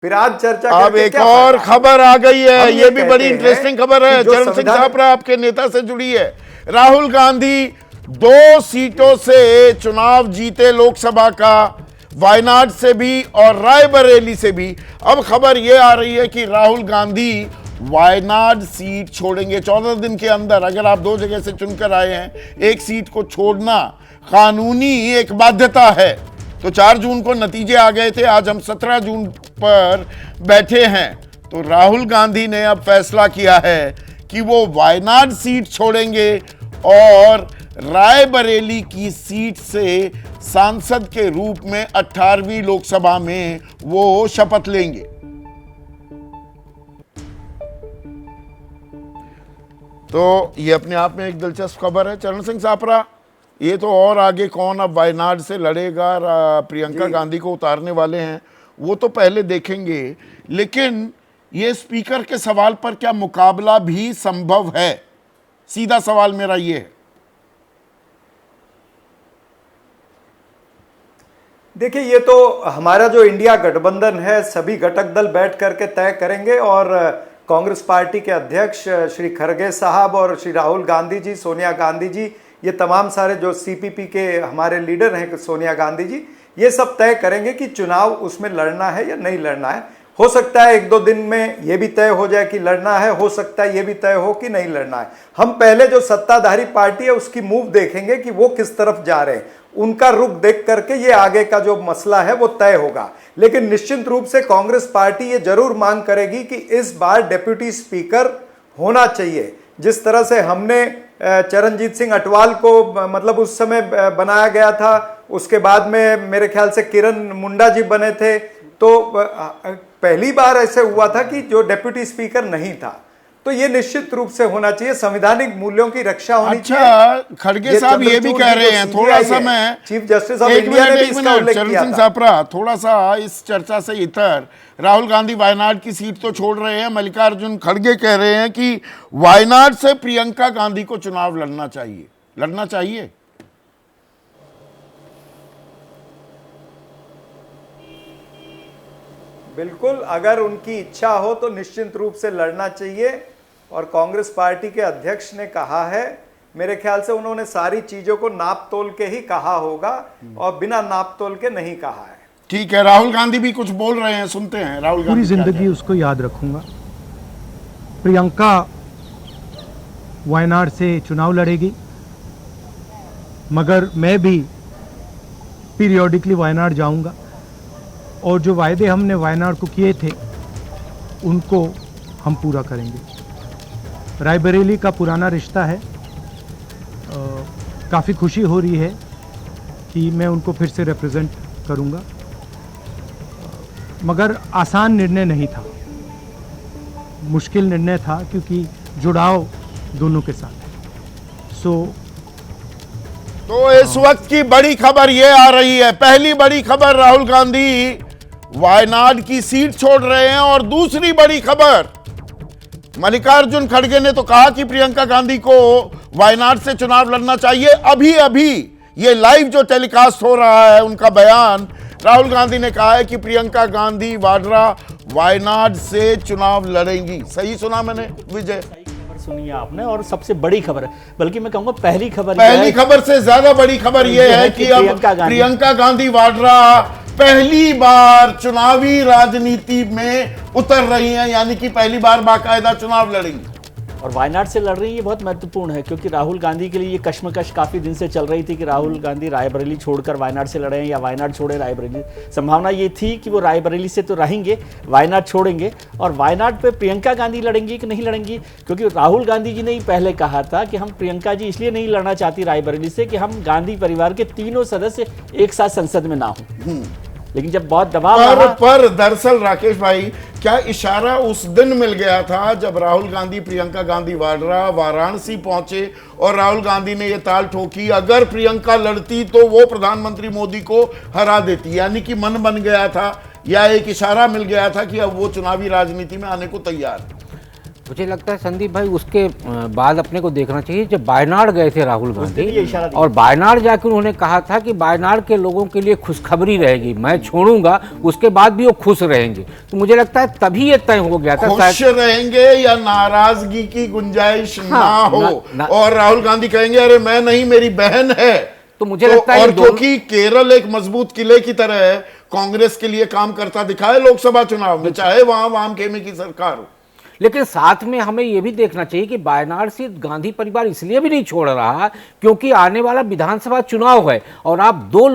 फिर आज चर्चा अब करके एक क्या और फायदा? खबर आ गई हम है, ये ये भी बड़ी कहते हैं इंटरेस्टिंग खबर है। कि जो चरण सिंह संविधान- साहब आपके नेता से जुड़ी है। राहुल गांधी 2 सीटों से चुनाव जीते लोकसभा का, वायनाड से भी और रायबरेली से भी। अब खबर यह आ रही है कि राहुल गांधी वायनाड सीट छोड़ेंगे 14 दिन के अंदर। अगर आप 2 जगह से चुनकर आए हैं, एक सीट को छोड़ना कानूनी एक बाध्यता है। तो 4 जून को नतीजे आ गए थे, आज हम 17 जून पर बैठे हैं। तो राहुल गांधी ने अब फैसला किया है कि वो वायनाड सीट छोड़ेंगे और रायबरेली की सीट से सांसद के रूप में 18वीं लोकसभा में वो शपथ लेंगे। तो ये अपने आप में एक दिलचस्प खबर है। चरण सिंह सापरा, ये तो और आगे कौन अब वायनाड से लड़ेगा, प्रियंका गांधी को उतारने वाले हैं, वो तो पहले देखेंगे। लेकिन ये स्पीकर के सवाल पर क्या मुकाबला भी संभव है? सीधा सवाल मेरा ये है। देखिए, ये तो हमारा जो इंडिया गठबंधन है, सभी घटक दल बैठ करके तय करेंगे और कांग्रेस पार्टी के अध्यक्ष श्री खरगे साहब और श्री राहुल गांधी जी, सोनिया गांधी जी, ये तमाम सारे जो सीपीपी के हमारे लीडर हैं सोनिया गांधी जी, ये सब तय करेंगे कि चुनाव उसमें लड़ना है या नहीं लड़ना है। हो सकता है 1-2 दिन में ये भी तय हो जाए कि लड़ना है, हो सकता है ये भी तय हो कि नहीं लड़ना है। हम पहले जो सत्ताधारी पार्टी है उसकी मूव देखेंगे कि वो किस तरफ जा रहे हैं, उनका रुख देख करके ये आगे का जो मसला है वो तय होगा। लेकिन निश्चित रूप से कांग्रेस पार्टी ये जरूर मांग करेगी कि इस बार डेप्यूटी स्पीकर होना चाहिए। जिस तरह से हमने चरणजीत सिंह अटवाल को मतलब उस समय बनाया गया था, उसके बाद में मेरे ख्याल से किरण मुंडा जी बने थे, तो पहली बार ऐसे हुआ था कि जो डेप्यूटी स्पीकर नहीं था। तो ये निश्चित रूप से होना चाहिए, संवैधानिक मूल्यों की रक्षा होनी चाहिए। अच्छा, खड़गे साहब ये भी कह रहे हैं, थोड़ा सा मैं चीफ जस्टिस ऑफ इंडिया ने भी इसका उल्लेख चरण किया सिंह था। सापरा, थोड़ा सा इस चर्चा से इतर, राहुल गांधी वायनाड की सीट तो छोड़ रहे हैं, मल्लिकार्जुन खड़गे कह रहे हैं कि वायनाड से प्रियंका गांधी को चुनाव लड़ना चाहिए। लड़ना चाहिए? बिल्कुल, अगर उनकी इच्छा हो तो निश्चित रूप से लड़ना चाहिए। और कांग्रेस पार्टी के अध्यक्ष ने कहा है, मेरे ख्याल से उन्होंने सारी चीजों को नाप तोल के ही कहा होगा और बिना नाप तोल के नहीं कहा है। ठीक है, राहुल गांधी भी कुछ बोल रहे हैं, सुनते हैं राहुल गांधी। पूरी जिंदगी उसको याद रखूंगा। प्रियंका वायनाड से चुनाव लड़ेगी, मगर मैं भी पीरियोडिकली वायनाड जाऊंगा और जो वायदे हमने वायनाड को किए थे उनको हम पूरा करेंगे। रायबरेली का पुराना रिश्ता है, काफ़ी खुशी हो रही है कि मैं उनको फिर से रिप्रेजेंट करूंगा, मगर आसान निर्णय नहीं था, मुश्किल निर्णय था क्योंकि जुड़ाव दोनों के साथ है। तो इस वक्त की बड़ी खबर यह आ रही है, पहली बड़ी खबर राहुल गांधी वायनाड की सीट छोड़ रहे हैं, और दूसरी बड़ी खबर मल्लिकार्जुन खड़गे ने तो कहा कि प्रियंका गांधी को वायनाड से चुनाव लड़ना चाहिए। अभी अभी ये लाइव जो टेलीकास्ट हो रहा है उनका बयान, राहुल गांधी ने कहा है कि प्रियंका गांधी वाड्रा वायनाड से चुनाव लड़ेंगी। सही सुना मैंने विजय? सुनी आपने, और सबसे बड़ी खबर है, बल्कि मैं कहूंगा पहली खबर से ज्यादा बड़ी खबर यह है कि अब प्रियंका गांधी वाड्रा पहली बार चुनावी राजनीति में उतर रही हैं, यानी कि पहली बार बाकायदा चुनाव लड़ेंगी और वायनाड से लड़ रही है। ये बहुत महत्वपूर्ण है क्योंकि राहुल गांधी के लिए ये कश्मकश काफी दिन से चल रही थी कि राहुल गांधी रायबरेली छोड़कर वायनाड से लड़े या वायनाड छोड़े रायबरेली। संभावना ये थी कि वो रायबरेली से तो रहेंगे, वायनाड छोड़ेंगे, और वायनाड पे प्रियंका गांधी लड़ेंगी कि नहीं लड़ेंगी, क्योंकि राहुल गांधी जी ने ही पहले कहा था कि हम प्रियंका जी इसलिए नहीं लड़ना चाहती रायबरेली से कि हम गांधी परिवार के तीनों सदस्य एक साथ संसद में ना हों। लेकिन जब बहुत दबाव पर दरअसल राकेश भाई, क्या इशारा उस दिन मिल गया था जब राहुल गांधी प्रियंका गांधी वाड्रा वाराणसी पहुंचे और राहुल गांधी ने यह ताल ठोकी अगर प्रियंका लड़ती तो वो प्रधानमंत्री मोदी को हरा देती, यानी कि मन बन गया था या एक इशारा मिल गया था कि अब वो चुनावी राजनीति में आने को तैयार। मुझे लगता है संदीप भाई उसके बाद अपने को देखना चाहिए जब वायनाड गए थे राहुल उसने भी ये इशारा गांधी दिया। और वायनाड जाकर उन्होंने कहा था कि वायनाड के लोगों के लिए खुशखबरी रहेगी, मैं छोड़ूंगा उसके बाद भी वो खुश रहेंगे। तो मुझे लगता है तभी ये तय हो गया था खुश रहेंगे या नाराजगी की गुंजाइश ना हो ना- और राहुल गांधी कहेंगे अरे मैं नहीं मेरी बहन है। तो मुझे लगता है और ये दोनों- क्योंकि केरल एक मजबूत किले की तरह है, कांग्रेस के लिए काम करता दिखा है लोकसभा चुनाव में, चाहे वहां वाम खेमे की सरकार हो। लेकिन साथ में हमें यह भी देखना चाहिए कि वायनाड से गांधी परिवार इसलिए भी नहीं छोड़ रहा क्योंकि आने वाला विधानसभा चुनाव है और आप दो